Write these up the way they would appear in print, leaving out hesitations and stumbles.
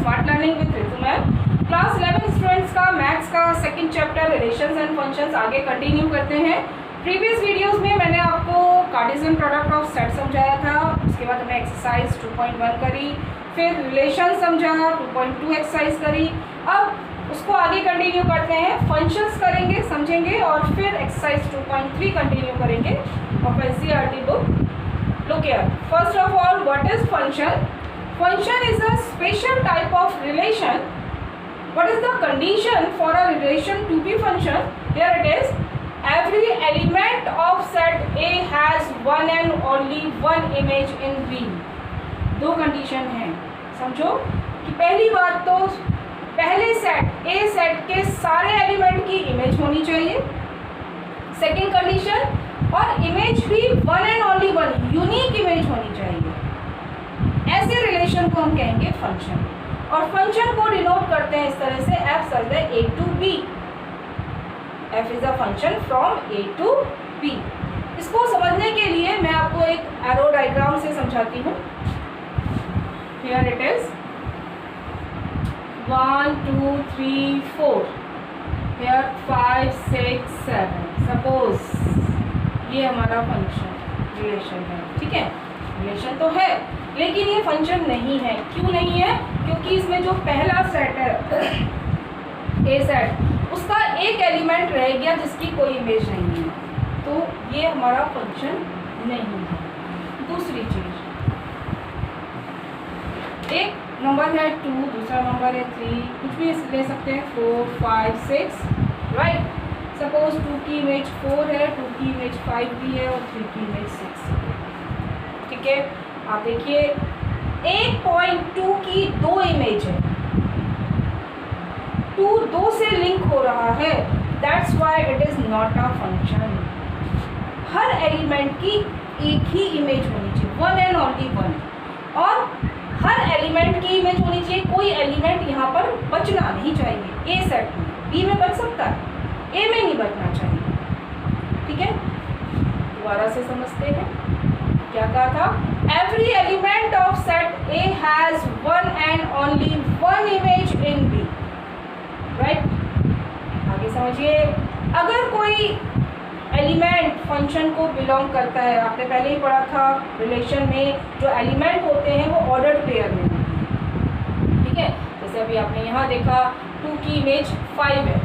Smart learning with Ritu ma'am. Class 11 students का maths का second chapter relations and functions आगे continue करते हैं। प्रीवियस वीडियोस में मैंने आपको कार्टेशियन प्रोडक्ट ऑफ सेट समझाया था, उसके बाद हमने एक्सरसाइज 2.1 करी, फिर रिलेशन समझा, 2.2 एक्सरसाइज करी। अब उसको आगे कंटिन्यू करते हैं, फंक्शंस करेंगे, समझेंगे और फिर एक्सरसाइज 2.3 कंटिन्यू करेंगे of NCERT book. Look here, first of all what is function? Function is a special type of relation. What is the condition for a relation to be function? Here it is. Every element of set A has one and only one image in V. दो condition हैं, समझो कि पहली बात तो पहले set A set के सारे एलिमेंट की इमेज होनी चाहिए। सेकेंड कंडीशन, और इमेज भी one and only one unique image होनी चाहिए। ऐसे रिलेशन को हम कहेंगे फंक्शन, और फंक्शन को डिनोट करते हैं इस तरह से, f सच है a to b। f is a function from a to b। इसको समझने के लिए मैं आपको एक एरो डायग्राम से समझाती हूँ। Here it is 1 2 3 4, here 5 6 7। Suppose ये हमारा फंक्शन रिलेशन है, ठीक है, रिलेशन तो है लेकिन ये फंक्शन नहीं है। क्यों नहीं है? क्योंकि इसमें जो पहला सेट है ए सेट, उसका एक एलिमेंट रह गया जिसकी कोई इमेज नहीं है, तो ये हमारा फंक्शन नहीं है। दूसरी चीज, एक नंबर है 2, दूसरा नंबर है 3, कुछ भी ले सकते हैं, 4 5 6, राइट। सपोज 2 की इमेज 4 है, 2 की इमेज 5 भी है और 3 की इमेज 6 है, ठीक है। आप देखिए 1.2 की 2 इमेज है, 2 से लिंक हो रहा है, that's why it is not a function. Her element की एक ही इमेज होनी चाहिए, वन एंड ओनली वन, और हर एलिमेंट की इमेज होनी चाहिए। कोई एलिमेंट यहाँ पर बचना नहीं चाहिए। ए सेट में बी में बच सकता है, ए में नहीं बचना चाहिए, ठीक है। दोबारा से समझते हैं, क्या कहा था? Every element of set A has one and only one image in B, right? आगे समझिए, अगर कोई एलिमेंट फंक्शन को बिलोंग करता है, आपने पहले ही पढ़ा था रिलेशन में जो एलिमेंट होते हैं वो ऑर्डर्ड पेयर में होते हैं, ठीक है। जैसे अभी आपने यहाँ देखा 2 की इमेज 5 है,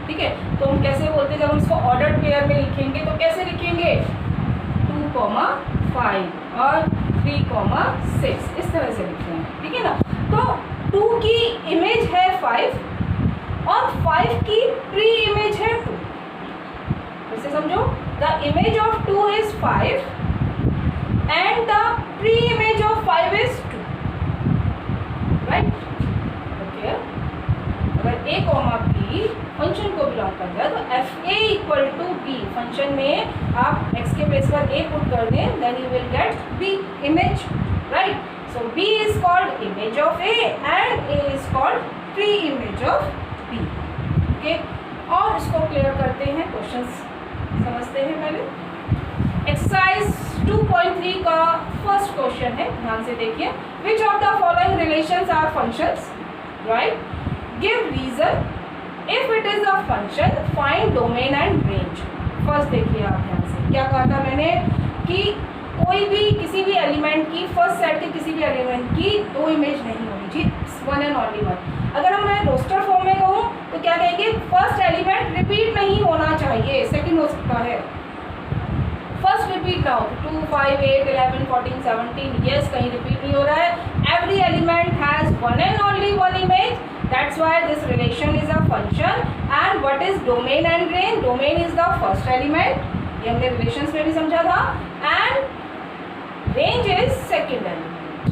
ठीक है, तो हम कैसे बोलते हैं, जब हम इसको ऑर्डर्ड पेयर में लिखेंगे तो कैसे लिखेंगे? 2, 5 और 3, 6, इस तरह से लिखते हैं, ठीक है ना। तो 2 की इमेज है 5 और 5 की प्री इमेज है 2। इसे समझो, the image of 2 is 5 and the pre image of 5 is 2, right. Okay, अगर a, b फंक्शन को बिलोंग करता है तो F A equal to B, function में आप x के प्लेस पर a पुट कर दें, then you will get b image, right. So b is called image of a and a is called pre image of b, okay. और इसको clear करते हैं, क्वेश्चंस समझते हैं पहले। एक्सरसाइज 2.3 का फर्स्ट क्वेश्चन है, ध्यान से देखिए। Which of the following relations are functions, right. Give reason if it is a function, find domain and range. First देखिए आप ध्यान से, क्या कहा था मैंने कि कोई भी किसी भी एलिमेंट की, फर्स्ट सेट के किसी भी एलिमेंट की 2 इमेज नहीं होनी चाहिए, वन एंड ओनली वन। अगर हम मैं रोस्टर फॉर्म में कहूँ तो क्या कहेंगे? फर्स्ट एलिमेंट रिपीट नहीं होना चाहिए, सेकंड हो सकता है, फर्स्ट रिपीट ना हो। 2 5 8 11 14 17, यस, कहीं रिपीट नहीं हो रहा है। Every element has one and only one image, that's why this relation is a function। and what is domain and range? domain is the first element, ये हमने relations में भी समझा था, and range is second element।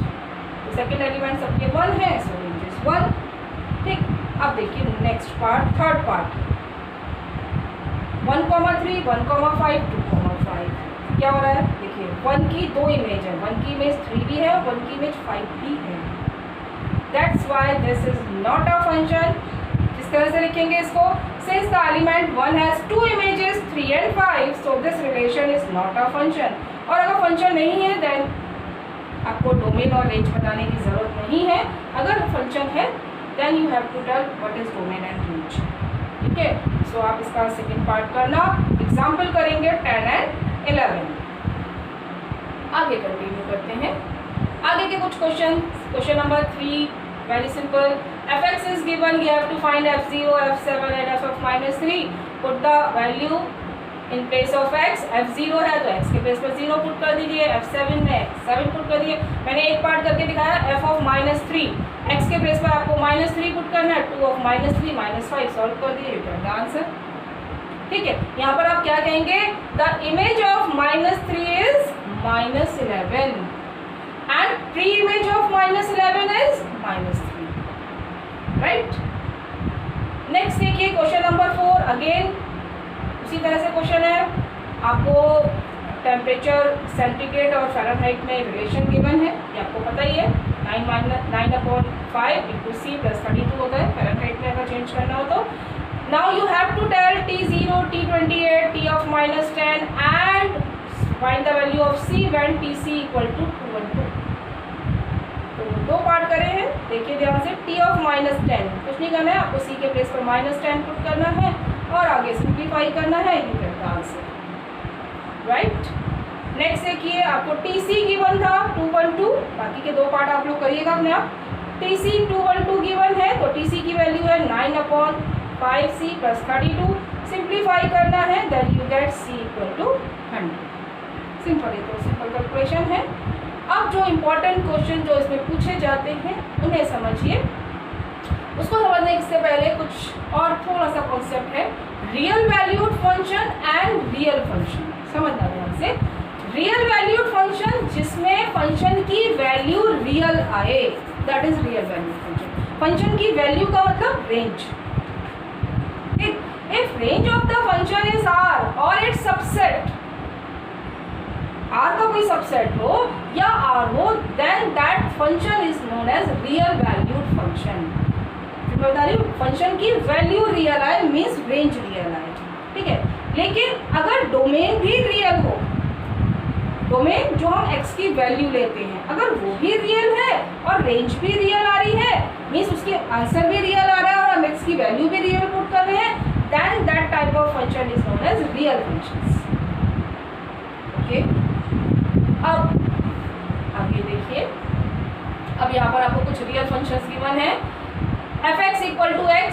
तो second element सबके 1 है, so range is 1, ठीक। अब देखिए नेक्स्ट पार्ट, थर्ड पार्ट, 1, 3, 1, 5, 2, 5, क्या हो रहा है? देखिए 1 की 2 इमेज है, 1 की इमेज 3 भी है, 1 की इमेज 5 भी है, that's why this is not a function। किस तरह से लिखेंगे इसको? since the element 1 has 2 images 3 and 5, so this relation is not a function। और अगर फंक्शन नहीं है then आपको डोमेन और रेंज बताने की ज़रूरत नहीं है। अगर फंक्शन है then you have to tell what is domain and range. ठीक है, सो आप इसका सेकेंड पार्ट करना, एग्जाम्पल करेंगे 10 एंड 11। आगे कंटिन्यू करते हैं। आगे के कुछ question number 3, very simple. f(x) is given, you have to find f0, f7 and f of -3. Put the value in place of x. f0 है तो x के प्लेस पर 0 पुट कर दीजिए, f7 में 7 पुट कर दिए। मैंने एक पार्ट करके दिखाया f of -3, x के प्लेस पर आपको -3 पुट करना है, 2 of -3 -5 सॉल्व कर दिए, यू गेट द आंसर। ठीक है, यहाँ पर आप क्या कहेंगे, the image of -3 is -11 and pre-image of -11 is -3, right? Next देखिए क्वेश्चन नंबर 4, अगेन उसी तरह से क्वेश्चन है। आपको टेम्परेचर सेंटीग्रेड और फ़ारेनहाइट में रिलेशन गिवन है, ये आपको पता ही है। 9/5 इंटू सी प्लस 32 होता है फ़ारेनहाइट में अगर चेंज करना हो तो। Now you have to tell T0, T28, T of -10 and find the value of C when TC equal to 212। तो 2 पार्ट करे हैं, देखिए ध्यान से। T of -10 कुछ नहीं करना है, आपको C के प्लेस पर -10 पुट करना है और आगे सिंप्लीफाई करना है, you get the answer, right. Next देखिए, आपको TC गिवन था 212, बाकी के 2 पार्ट आप लोग करिएगा अपने आप। TC 212 गिवन है तो TC की वैल्यू है 9/5C प्लस 32, सिंप्लीफाई करना है, then you get C equal to 100। Simple है, तो सिंपल कैलकुलेशन है। अब जो इम्पोर्टेंट क्वेश्चन जो इसमें पूछे जाते हैं उन्हें समझिए। उसको समझने से पहले कुछ और थोड़ा सा कॉन्सेप्ट है, real valued function and real function. समझना ध्यान से, रियल वैल्यूड फंक्शन जिसमें फंक्शन की वैल्यू रियल आए, that is real valued function. Function की वैल्यू का मतलब range. If range of the function is R और इट्स सबसेट, R का कोई सबसेट हो या R हो, then that function is known as real valued function. मैं बता रही हूँ, फंक्शन की वैल्यू रियल आए मीन्स रेंज रियल आए, ठीक है। लेकिन अगर डोमेन भी रियल हो, डोमेन जो हम x की वैल्यू लेते हैं अगर वो भी रियल है और रेंज भी रियल आ रही है, मीन्स उसके आंसर भी रियल आ रहा है और हम x की वैल्यू भी रियल पुट कर रहे हैं, then that type of function is known as real functions. Okay, अब आगे देखिए, अब यहाँ पर आपको कुछ रियल फंक्शंस गिवन है। f(x) equal to x,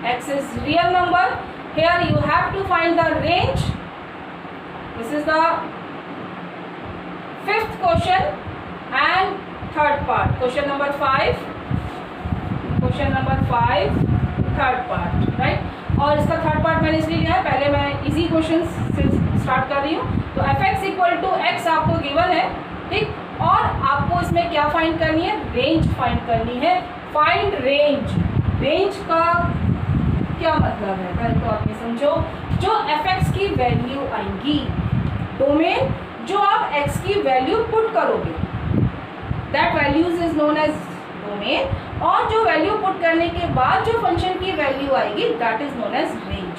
x is real number, here you have to find the range. This is the 5th question and 3rd part, question number 5, third part, right? और इसका 3rd part मैंने इसलिए लिया है, पहले मैं easy question से start कर रही हूँ। तो f(x) इक्वल टू x आपको गिवन है, ठीक, और आपको इसमें क्या फाइंड करनी है, रेंज फाइंड करनी है। फाइंड रेंज, रेंज का क्या मतलब है पहले तो आप ये समझो। जो f(x) की वैल्यू आएंगी, डोमेन जो आप x की वैल्यू पुट करोगे, that values is known as domain, और जो वैल्यू पुट करने के बाद जो फंक्शन की वैल्यू आएगी that is known as range,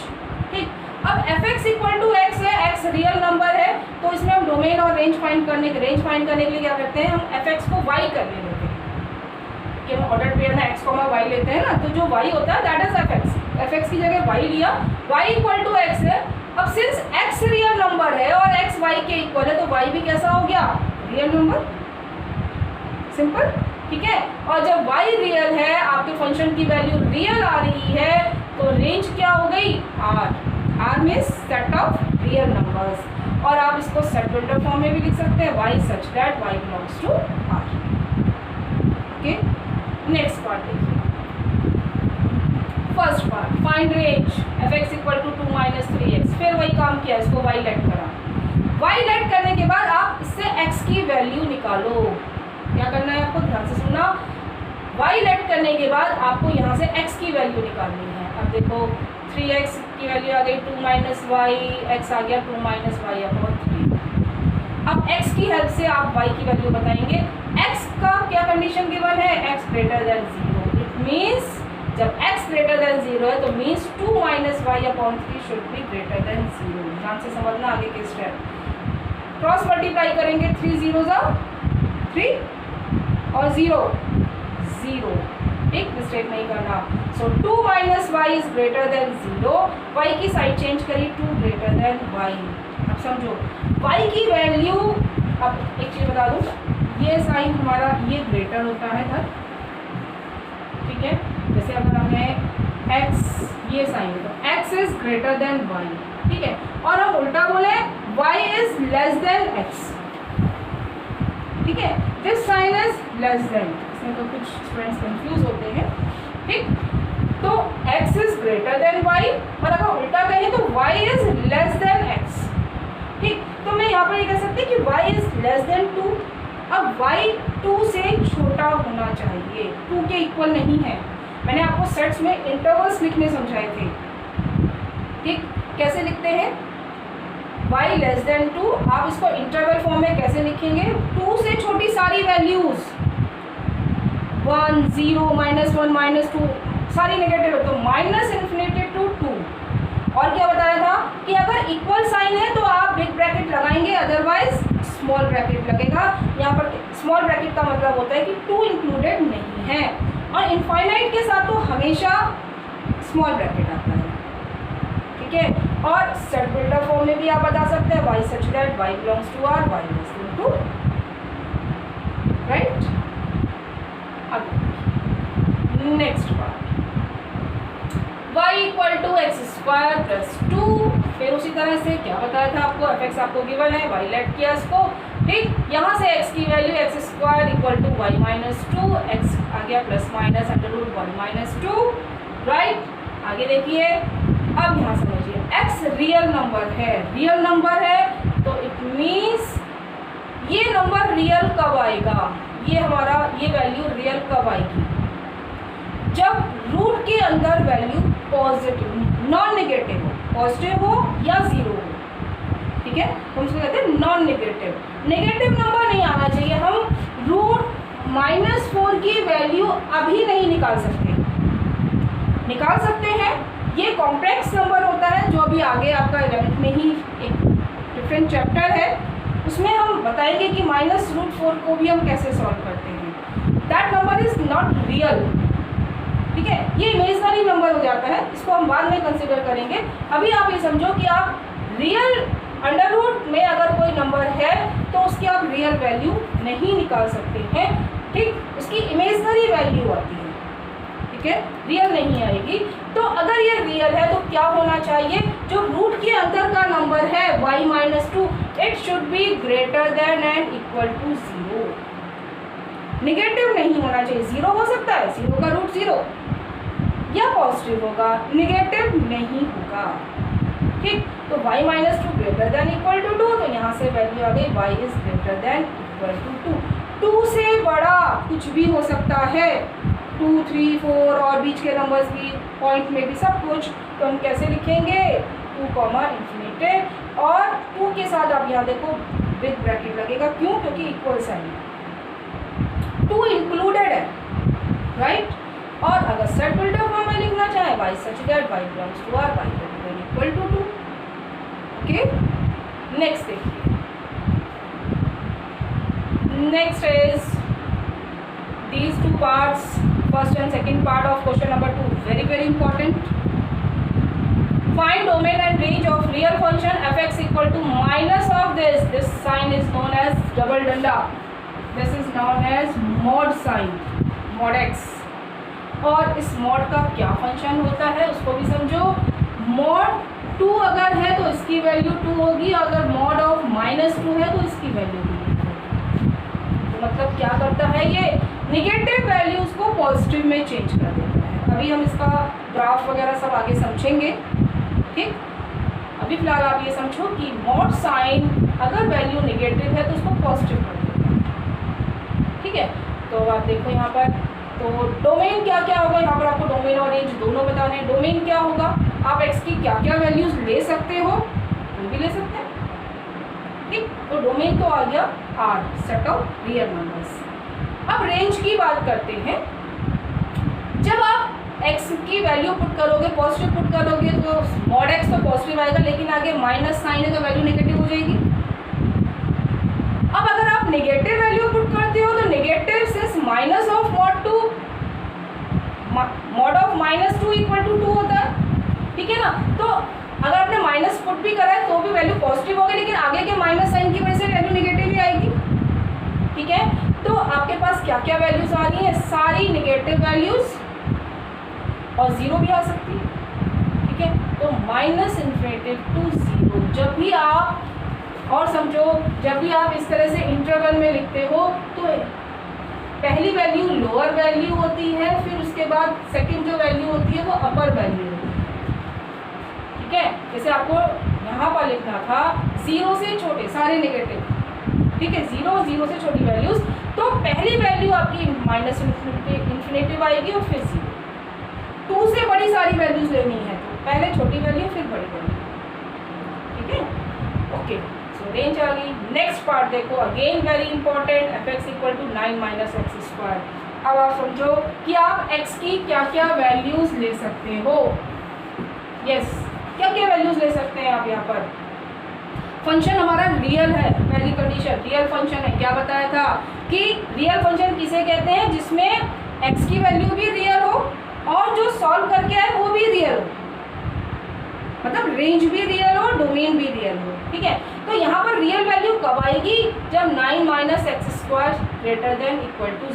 ठीक। अब f(x) इक्वल टू x है, x रियल नंबर है, तो इसमें हम डोमेन और रेंज फाइंड करने के लिए क्या करते हैं, हम f(x) को y कर लेते हैं कि हम ऑर्डर पेयर में x, y लेते हैं ना, तो जो y होता है दैट इज f(x) की जगह y लिया, y इक्वल टू x है। अब सिंस x रियल नंबर है और x y के इक्वल है तो y भी कैसा हो गया, रियल नंबर, सिंपल, ठीक है। और जब y रियल है, आपके फंक्शन की वैल्यू रियल आ रही है, तो रेंज क्या हो गई, R means set of real numbers, और आप इसको सेट बिल्डर फॉर्म में भी लिख सकते हैं, y such that y belongs to R। Okay, next part देखिए, first part, find range f(x) equal to 2 - 3x। फिर वही काम किया, इसको y लेट करा, y लेट करने के बाद आप इससे x की वैल्यू निकालो। क्या करना है आपको, ध्यान से सुनना, y लेट करने के बाद आपको यहाँ से x की वैल्यू निकालनी है। अब देखो 3x की वैल्यू आ गई 2 - y, x आ गया 2 - y/3। अब x की हेल्प से आप y की वैल्यू बताएंगे। x का क्या कंडीशन गिवन है, x greater than 0, it means जब x ग्रेटर देन 0 है तो means 2 - y/3 should be greater than 0। ध्यान से समझना आगे के स्टेप। क्रॉस मल्टीप्लाई करेंगे, 3 0s 3 और 0 0, ठीक, मिस्टेक नहीं करना। So 2 minus Y is greater than 0, Y की साइड चेंज करी 2 ग्रेटर देन वाई। अब समझो वाई की वैल्यू, अब एक चीज़ बता दूँ, ये साइन हमारा ये ग्रेटर होता है इधर, ठीक है, जैसे अगर हमें x ये साइन है तो x is greater than y, ठीक है, और हम उल्टा बोले y is less than x, ठीक है, this sign is less than, इसमें तो कुछ स्टूडेंट्स कंफ्यूज होते हैं, ठीक, तो x is greater than y, और अगर उल्टा कहें तो y is less than x, ठीक, तो मैं यहाँ पर ये कह सकती कि y इज लेस देन 2। अब y 2 से छोटा होना चाहिए, 2 के इक्वल नहीं है। मैंने आपको सेट्स में इंटरवल्स लिखने समझाए थे, ठीक, कैसे लिखते हैं, y लेस देन 2, आप इसको इंटरवल फॉर्म में कैसे लिखेंगे, 2 से छोटी सारी वैल्यूज 1 0 -1 -2 सारी नेगेटिव है, तो -∞ to 2। और क्या बताया था कि अगर इक्वल साइन है तो आप बिग ब्रैकेट लगाएंगे, अदरवाइज स्मॉल ब्रैकेट लगेगा। यहाँ पर स्मॉल ब्रैकेट का मतलब होता है कि 2 इंक्लूडेड नहीं है, और इनफाइनाइट के साथ तो हमेशा स्मॉल ब्रैकेट आता है, ठीक है। और सेट बिल्डर फॉर्म में भी आप बता सकते हैं y such that y belongs to R, y less than 2, right. अब next part, y equal to x square plus 2, फिर उसी तरह से क्या बताया था आपको, fx आपको गिवन है, y लेट किया इसको, ठीक, यहाँ से x की value X square equal to y minus 2, x आ गया प्लस माइनस √1 माइनस 2, राइट। आगे देखिए, अब यहाँ समझिए x रियल नंबर है, रियल नंबर है तो इट मीन्स ये नंबर रियल कब आएगा, ये हमारा ये वैल्यू रियल कब आएगी, जब रूट के अंदर वैल्यू पॉजिटिव नॉन नेगेटिव हो, पॉजिटिव हो या 0 हो, ठीक है, तो हम उसको कहते हैं नॉन नेगेटिव। नेगेटिव नंबर नहीं आना चाहिए, हम √-4 की वैल्यू अभी नहीं निकाल सकते, निकाल सकते हैं, ये कॉम्प्लेक्स नंबर होता है जो अभी आगे आपका 11th में ही एक डिफरेंट चैप्टर है, उसमें हम बताएंगे कि -√4 को भी हम कैसे सॉल्व करते हैं। That number is not real, ठीक है, ये इमेजनरी नंबर हो जाता है, इसको हम बाद में कंसिडर करेंगे। अभी आप ये समझो कि आप रियल अंडर रूट में अगर कोई नंबर है तो उसकी आप रियल वैल्यू नहीं निकाल सकते हैं, ठीक, उसकी इमेजनरी वैल्यू आती है, ठीक है, रियल नहीं आएगी। तो अगर ये रियल है तो क्या होना चाहिए, जो रूट के अंदर का नंबर है y minus 2, it should be greater than and equal to 0, negative नहीं होना चाहिए। 0 हो सकता है, 0 का रूट 0, या पॉजिटिव होगा, निगेटिव नहीं होगा, ठीक। तो y minus 2 greater than equal to 2, तो यहाँ से वैल्यू आ गई y is greater than equal to 2। 2 से बड़ा कुछ भी हो सकता है, 2 3 4 और बीच के नंबर्स भी, पॉइंट में भी सब कुछ, तो हम कैसे लिखेंगे 2, और 2 के साथ आप यहाँ देखो बिग ब्रैकेट लगेगा, क्यों, क्योंकि इक्वल साइन 2 इंक्लूडेड है, राइट। और अगर सेट बिल्डर फॉर्म में लिखना चाहे y such that y belongs to R, y greater than equal to 2, okay. Next देखिए, next is these two parts, first and second part of question number 2, very important. Find domain and range of real function fx equal to minus of this sign is known as double danda, this is known as mod sign, mod x। और इस mod का क्या function होता है उसको भी समझो। mod 2 अगर है तो इसकी वैल्यू 2 होगी, अगर mod ऑफ -2 है तो इसकी वैल्यू 2 होगी। तो मतलब क्या करता है, ये निगेटिव वैल्यूज को पॉजिटिव में चेंज कर देता है। अभी हम इसका ग्राफ वगैरह सब आगे समझेंगे, ठीक। अभी फिलहाल आप ये समझो कि mod साइन अगर वैल्यू निगेटिव है तो उसको पॉजिटिव कर देता है, ठीक है। तो आप देखो यहाँ पर, तो डोमेन क्या क्या होगा, यहाँ पर आपको डोमेन और रेंज दोनों बताने हैं। डोमेन क्या होगा, आप x की क्या क्या वैल्यूज ले सकते हो, वो भी ले सकते हैं, ठीक। तो डोमेन तो आ गया R, set of real numbers. अब रेंज की बात करते हैं, जब आप x की वैल्यू पुट करोगे, पॉजिटिव पुट करोगे तो mod x तो पॉजिटिव आएगा, लेकिन आगे माइनस साइन है तो वैल्यू नेगेटिव हो जाएगी। अब अगर आप नेगेटिव वैल्यू पुट करते हो तो negative since minus of mod of -2 equal to 2 होता है, ठीक है ना। तो अगर आपने माइनस पुट भी करा है तो भी वैल्यू पॉजिटिव होगी, लेकिन आगे के माइनस साइन की वजह से वैल्यू नेगेटिव ही आएगी, ठीक है। तो आपके पास क्या क्या वैल्यूज आ रही हैं, सारी नेगेटिव वैल्यूज और जीरो भी आ सकती है, ठीक है। तो -∞ to 0 जब भी आप, और समझो जब भी आप इस तरह से इंटरवल में लिखते हो तो पहली वैल्यू लोअर वैल्यू होती है, फिर उसके बाद सेकंड जो वैल्यू होती है वो अपर वैल्यू होती है, ठीक है। जैसे आपको यहाँ पर लिखना था 0 से छोटे सारे नेगेटिव, ठीक है, 0 से छोटी वैल्यूज, तो पहली वैल्यू आपकी -∞ आएगी और फिर 0। 2 से बड़ी सारी वैल्यूज लेनी है तो पहले छोटी वैल्यू फिर बड़ी वैल्यू, ठीक है, ओके। सो रेंज आ गई। नेक्स्ट पार्ट देखो, again very important, fx = 9 - x²। अब आप समझो कि आप x की क्या क्या वैल्यूज ले सकते हो। यस, क्या क्या वैल्यूज ले सकते हैं आप यहाँ पर। फंक्शन हमारा रियल है, पहली कंडीशन रियल फंक्शन है। क्या बताया था कि रियल फंक्शन किसे कहते हैं, जिसमें x की वैल्यू भी रियल हो और जो सॉल्व करके आए वो भी रियल हो, मतलब रेंज भी रियल हो, डोमेन भी रियल हो, ठीक है। तो यहाँ पर रियल वैल्यू कब आएगी, जब 9 - x² >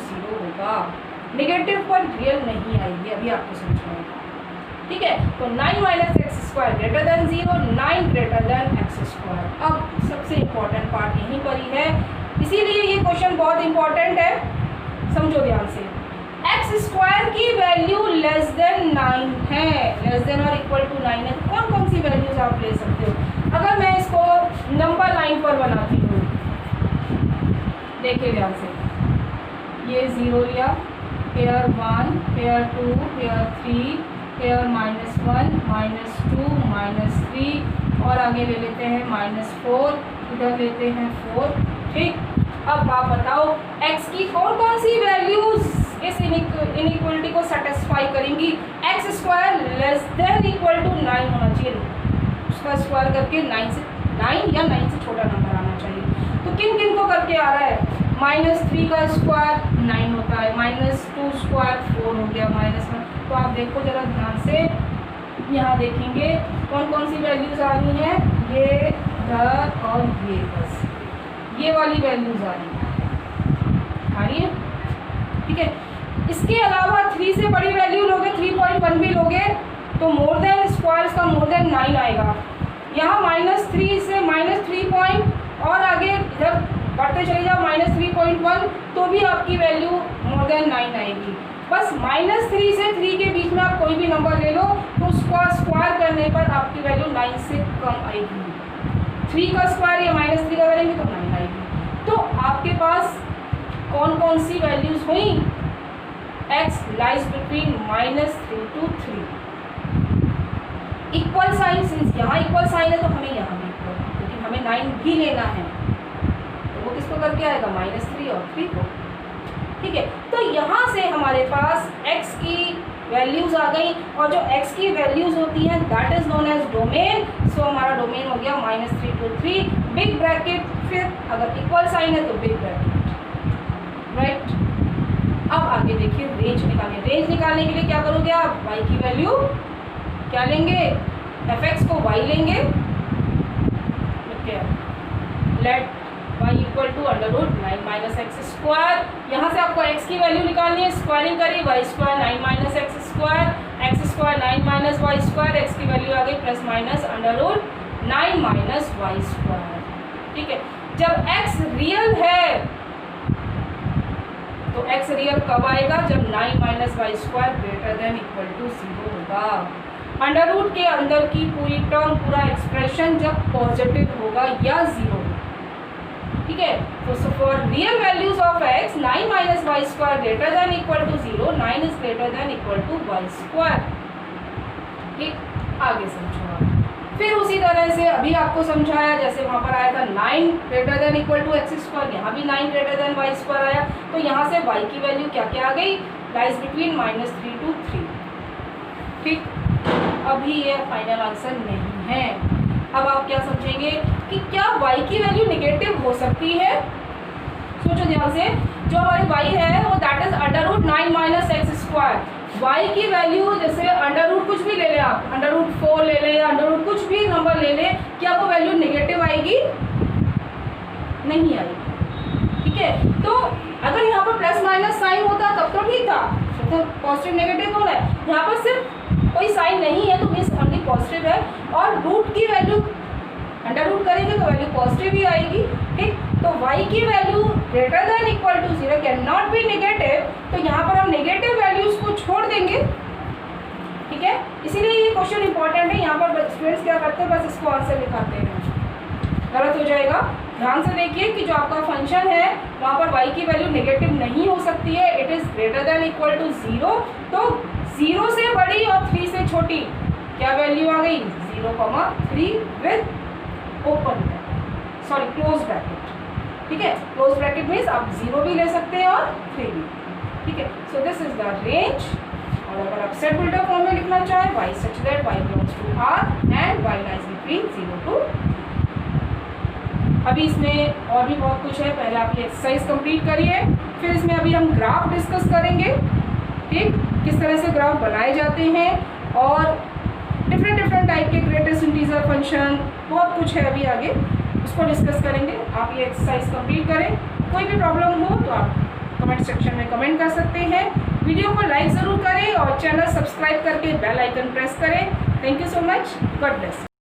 0 होगा। नेगेटिव पर रियल नहीं आएगी, अभी आपको समझाऊंगा, ठीक है। तो 9 - x² > 0, 9 > x²। अब सबसे इम्पोर्टेंट पार्ट यहीं पर ही है, इसीलिए ये क्वेश्चन बहुत इंपॉर्टेंट है, समझो ध्यान से। x² की वैल्यू लेस देन 9 है, लेस देन और इक्वल टू 9 है। कौन कौन सी वैल्यूज आप ले सकते हो। अगर मैं इसको नंबर लाइन पर बनाती हूँ, देखिए ध्यान से, ये 0 लिया, पेयर 1, पेयर 2, पेयर 3, पेयर -1, -2, -3 और आगे ले लेते हैं -4, इधर लेते हैं 4, ठीक। अब आप बताओ x की कौन कौन सी वैल्यूज इस इनइक्वलिटी को सेटिस्फाई करेंगी। x² less than equal to 9 होना चाहिए, उसका स्क्वायर करके 9 या 9 से छोटा नंबर आना चाहिए। तो किन किन को करके आ रहा है, -3 का स्क्वायर 9 होता है, -2 स्क्वायर 4 हो गया, -1। तो आप देखो जरा ध्यान से, यहाँ देखेंगे कौन कौन सी वैल्यूज आ रही हैं, ये और ये, बस ये वाली वैल्यूज आ रही है, ठीक है। इसके अलावा 3 से बड़ी वैल्यू लोगे, 3.1 भी लोगे तो मोर देन स्क्वायर का मोर देन 9 आएगा। यहाँ -3 से -3 और आगे इधर बढ़ते चले जाओ -3.1 तो भी आपकी वैल्यू मोर देन 9 आएगी। बस -3 से 3 के बीच में आप कोई भी नंबर ले लो तो उसका स्क्वायर करने पर आपकी वैल्यू 9 से कम आएगी। 3 का स्क्वायर या -3 का करेंगे तो 9 आएगी। तो आपके पास कौन कौन सी वैल्यूज हुई, x lies between -3 to 3। Equal sign, since यहाँ इक्वल साइन है तो हमें यहाँ भी इक्वल, लेकिन हमें 9 भी लेना है तो वो किसको करके आएगा, -3 और 3 को, ठीक है। तो यहाँ से हमारे पास x की वैल्यूज आ गई और जो x की वैल्यूज होती हैं that is known as domain. So हमारा डोमेन हो गया -3 to 3, बिग ब्रैकेट, फिर अगर इक्वल साइन है तो बिग ब्रैकेट, राइट। अब आगे देखिए रेंज निकालिए। रेंज निकालने के लिए क्या करोगे आप, y की वैल्यू क्या लेंगे, fx को y लेंगे, लेट y = √9 - x²। यहाँ से आपको x की वैल्यू निकालनी है, स्क्वायरिंग करिए, y² 9 - x², x² 9 - y², x की वैल्यू आ गई ±√9 - y², ठीक है। जब x रियल है तो x रियल कब आएगा, जब 9 - y² > 0 होगा। अंडर रूट के अंदर की पूरी टर्म, पूरा एक्सप्रेशन जब पॉजिटिव होगा या 0, ठीक है। तो for real values of x 9 - y² > 0, 9 is greater than equal to y², ठीक। आगे समझो आप। फिर उसी तरह से अभी आपको समझाया, जैसे वहाँ पर आया था 9 > x², यहाँ भी 9 > y² आया। तो यहाँ से y की वैल्यू क्या क्या आ गई, लाइज बिटवीन -3 to 3, ठीक। अभी ये फाइनल आंसर नहीं है। अब आप क्या समझेंगे कि क्या y की वैल्यू नेगेटिव हो सकती है, सोचो ध्यान से, जो हमारी y है वो that is under root 9 minus X square. y की वैल्यू जैसे अंडर रूट कुछ भी ले लें आप, अंडर रूट 4 ले लें या अंडर रूट कुछ भी नंबर ले लें, क्या वो वैल्यू नेगेटिव आएगी? नहीं आएगी। ठीक है, तो अगर यहाँ पर प्लस माइनस साइन होता तब तो ठीक था, तो पॉजिटिव नेगेटिव हो रहा है। यहाँ पर सिर्फ कोई साइन नहीं है तो मीन्स ओनली पॉजिटिव है, और रूट की वैल्यू अंडर रूट करेंगे तो वैल्यू पॉजिटिव ही आएगी। ठीक, तो y की value greater than equal to 0 can not be negative, तो यहाँ पर हम नेगेटिव वैल्यूज को छोड़ देंगे। ठीक है, इसीलिए ये क्वेश्चन इंपॉर्टेंट है। यहाँ पर स्टूडेंट्स क्या करते हैं, बस इसको आंसर लिखाते हैं, गलत हो जाएगा। ध्यान से देखिए कि जो आपका फंक्शन है वहाँ पर y की वैल्यू नेगेटिव नहीं हो सकती है, it is greater than equal to 0। तो 0 से बड़ी और 3 से छोटी क्या वैल्यू आ गई? 0,3 with open sorry close bracket. ठीक है, क्लोज ब्रैकेट मीन्स आप 0 भी ले सकते हैं और 3 भी। ठीक है, so this is the range. और अगर आप सेट बिल्डर फॉर्म में लिखना चाहें, y such that y belongs to R and y lies between 0 to। अभी इसमें और भी बहुत कुछ है, पहले आप ये एक्सरसाइज कंप्लीट करिए, फिर इसमें अभी हम ग्राफ डिस्कस करेंगे। ठीक, किस तरह से ग्राफ बनाए जाते हैं और डिफरेंट टाइप के ग्रेटेस्ट इंटीजर फंक्शन, बहुत कुछ है अभी आगे, उसको डिस्कस करेंगे। आप ये एक्सरसाइज कंप्लीट करें। कोई भी प्रॉब्लम हो तो आप कमेंट सेक्शन में कमेंट कर सकते हैं। वीडियो को लाइक ज़रूर करें और चैनल सब्सक्राइब करके बेल आइकन प्रेस करें। Thank you so much, God bless.